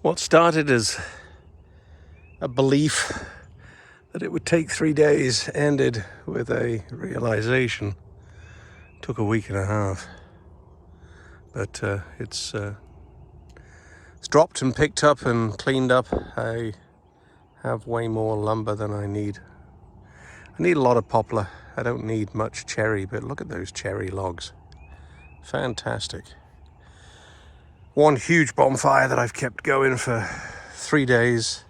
What started as a belief that it would take 3 days ended with a realization. Took a week and a half, but it's dropped and picked up and cleaned up. I have way more lumber than I need. I need a lot of poplar. I don't need much cherry, but look at those cherry logs. Fantastic. One huge bonfire that I've kept going for 3 days,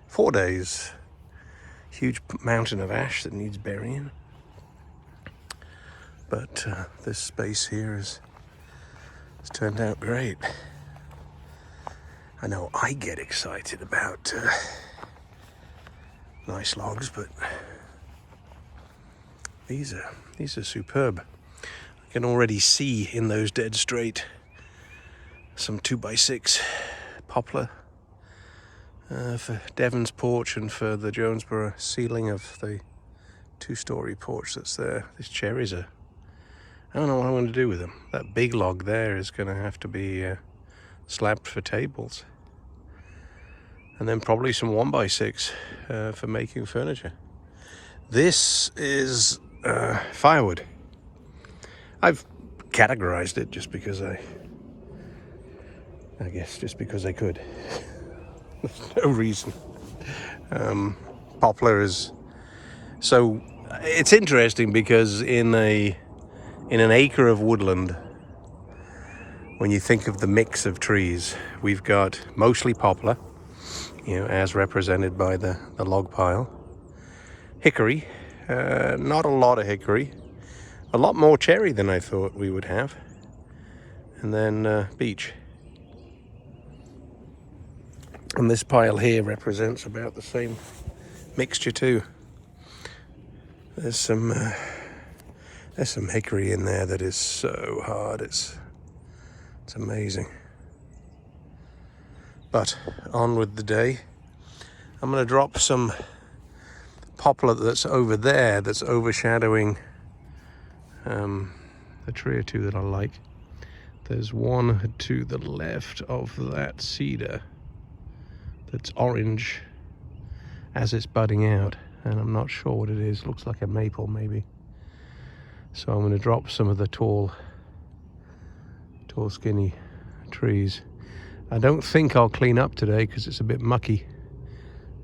4 days. Huge mountain of ash that needs burying. But this space here has turned out great. I know I get excited about nice logs, but these are superb. I can already see in those dead straight some 2x6 poplar for Devon's porch and for the Jonesboro ceiling of the 2-story porch that's there. These cherries are, I don't know what I'm going to do with them. That big log there is going to have to be slabbed for tables. And then probably some 1x6 for making furniture. This is firewood. I've categorized it just because I guess just because I could. There's no reason. Poplar is so. It's interesting because in an acre of woodland, when you think of the mix of trees, we've got mostly poplar, as represented by the log pile. Hickory, not a lot of hickory, a lot more cherry than I thought we would have, and then beech. And this pile here represents about the same mixture too. There's some hickory in there that is so hard, it's amazing. But on with the day. I'm going to drop some poplar that's over there, that's overshadowing a tree or two that I like. There's one to the left of that cedar that's orange as it's budding out, and I'm not sure what it is. Looks like a maple maybe. So I'm going to drop some of the tall skinny trees. I don't think I'll clean up today because it's a bit mucky.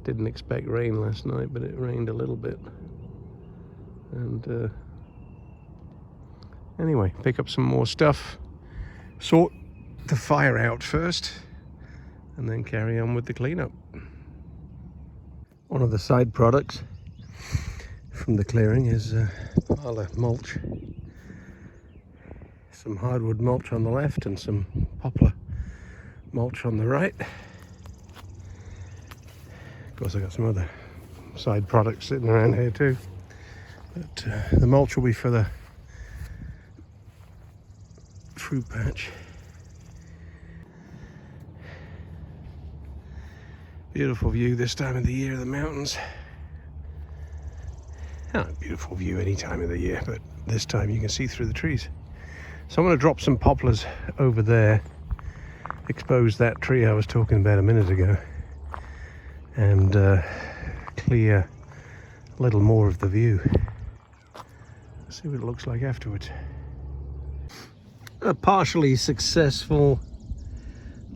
Didn't expect rain last night, but it rained a little bit. And anyway, pick up some more stuff, sort the fire out first, and then carry on with the cleanup. One of the side products from the clearing is a pile of mulch. Some hardwood mulch on the left and some poplar mulch on the right. Of course, I got some other side products sitting around here too. But the mulch will be for the fruit patch. Beautiful view this time of the year of the mountains. Not a beautiful view any time of the year, but this time you can see through the trees. So I'm going to drop some poplars over there, expose that tree I was talking about a minute ago, and clear a little more of the view. See what it looks like afterwards. A partially successful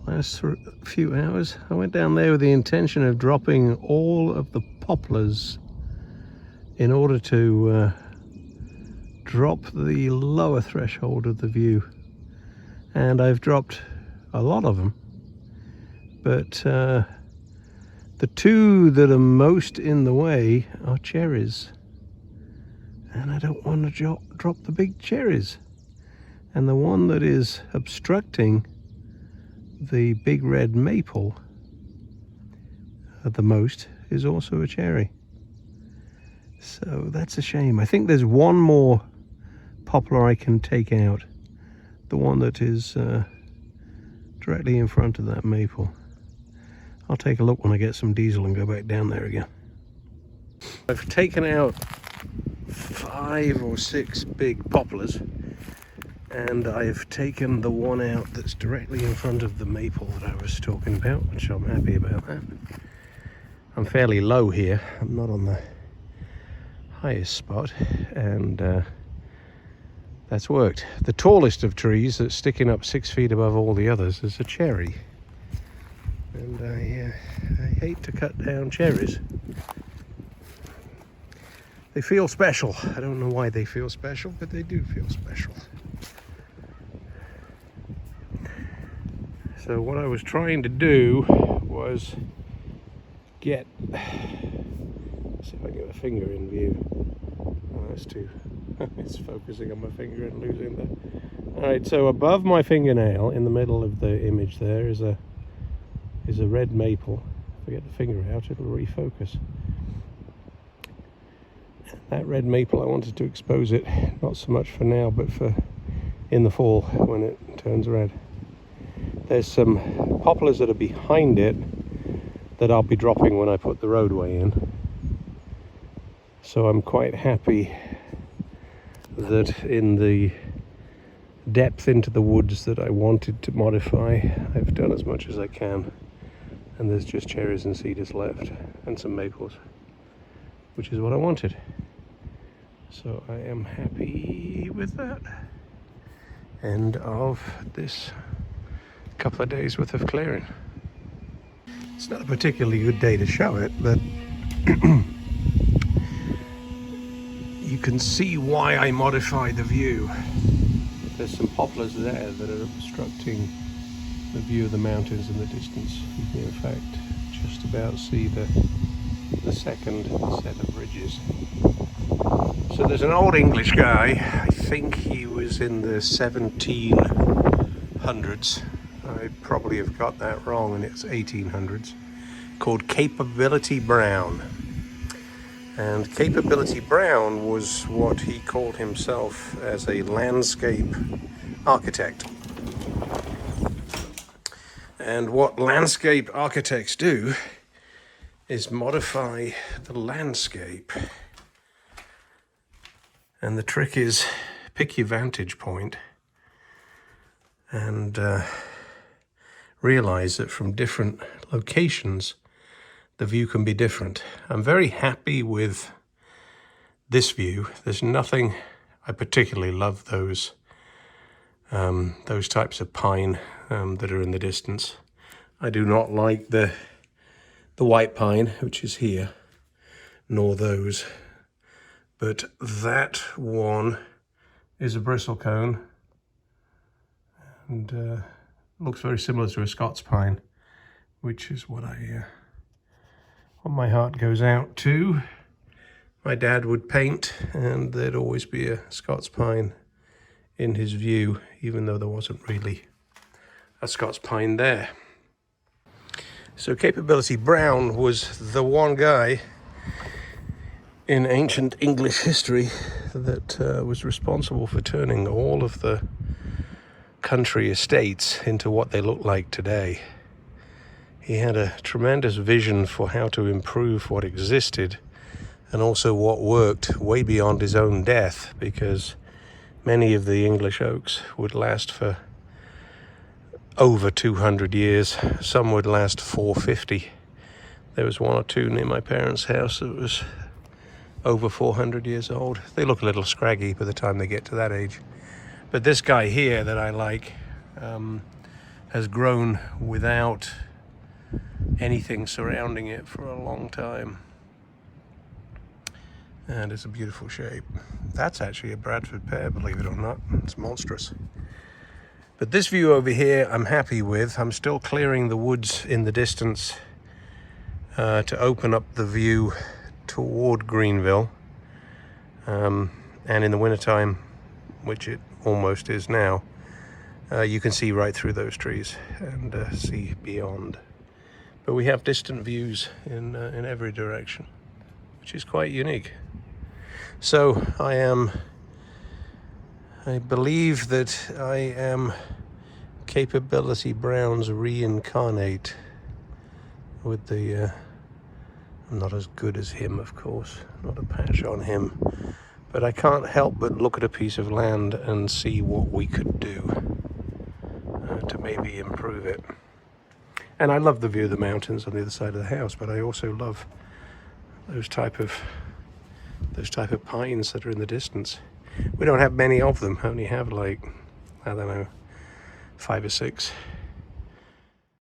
last few hours. I went down there with the intention of dropping all of the poplars in order to drop the lower threshold of the view, and I've dropped a lot of them, but the two that are most in the way are cherries, and I don't want to drop the big cherries. And the one that is obstructing the big red maple the most is also a cherry. So that's a shame. I think there's one more poplar I can take out, the one that is directly in front of that maple. I'll take a look when I get some diesel and go back down there again. I've taken out 5 or 6 big poplars, And I've taken the one out that's directly in front of the maple that I was talking about, which I'm happy about that. I'm fairly low here, I'm not on the highest spot, and that's worked. The tallest of trees that's sticking up 6 feet above all the others is a cherry. And I hate to cut down cherries. They feel special. I don't know why they feel special, but they do feel special. So what I was trying to do was get, let's see if I can get a finger in view. Oh, that's too, it's focusing on my finger and losing that. Alright, so above my fingernail in the middle of the image there is a red maple. If I get the finger out, it'll refocus. That red maple, I wanted to expose it, not so much for now, but for in the fall when it turns red. There's some poplars that are behind it that I'll be dropping when I put the roadway in. So I'm quite happy that in the depth into the woods that I wanted to modify, I've done as much as I can. And there's just cherries and cedars left, and some maples, which is what I wanted. So I am happy with that. End of this couple of days worth of clearing. It's not a particularly good day to show it, but you can see why I modified the view. There's some poplars there that are obstructing the view of the mountains in the distance. You can in fact just about see the second set of ridges. So there's an old English guy, I think he was in the 1700s, I probably have got that wrong and it's 1800s, called Capability Brown. And Capability Brown was what he called himself as a landscape architect. And what landscape architects do is modify the landscape. And the trick is pick your vantage point and realize that from different locations the view can be different. I'm very happy with this view. There's nothing, I particularly love those types of pine that are in the distance. I do not like the white pine, which is here, nor those. But that one is a bristlecone and looks very similar to a Scots pine, which is what my heart goes out to. My dad would paint and there'd always be a Scots pine in his view, even though there wasn't really a Scots pine there. So Capability Brown was the one guy in ancient English history that was responsible for turning all of the country estates into what they look like today. He had a tremendous vision for how to improve what existed and also what worked way beyond his own death, because many of the English oaks would last for over 200 years. Some would last 450. There was one or two near my parents' house that was over 400 years old. They look a little scraggy by the time they get to that age. But this guy here that I like has grown without anything surrounding it for a long time. And it's a beautiful shape. That's actually a Bradford pear, believe it or not. It's monstrous. But this view over here I'm happy with. I'm still clearing the woods in the distance to open up the view toward Greenville. And in the wintertime, which it almost is now, you can see right through those trees and see beyond. But we have distant views in every direction, which is quite unique. So I believe that I am Capability Brown's reincarnate with the, I'm not as good as him, of course, not a patch on him, But I can't help but look at a piece of land and see what we could do to maybe improve it. And I love the view of the mountains on the other side of the house, but I also love those type of pines that are in the distance. We don't have many of them. I only have like, I don't know, 5 or 6.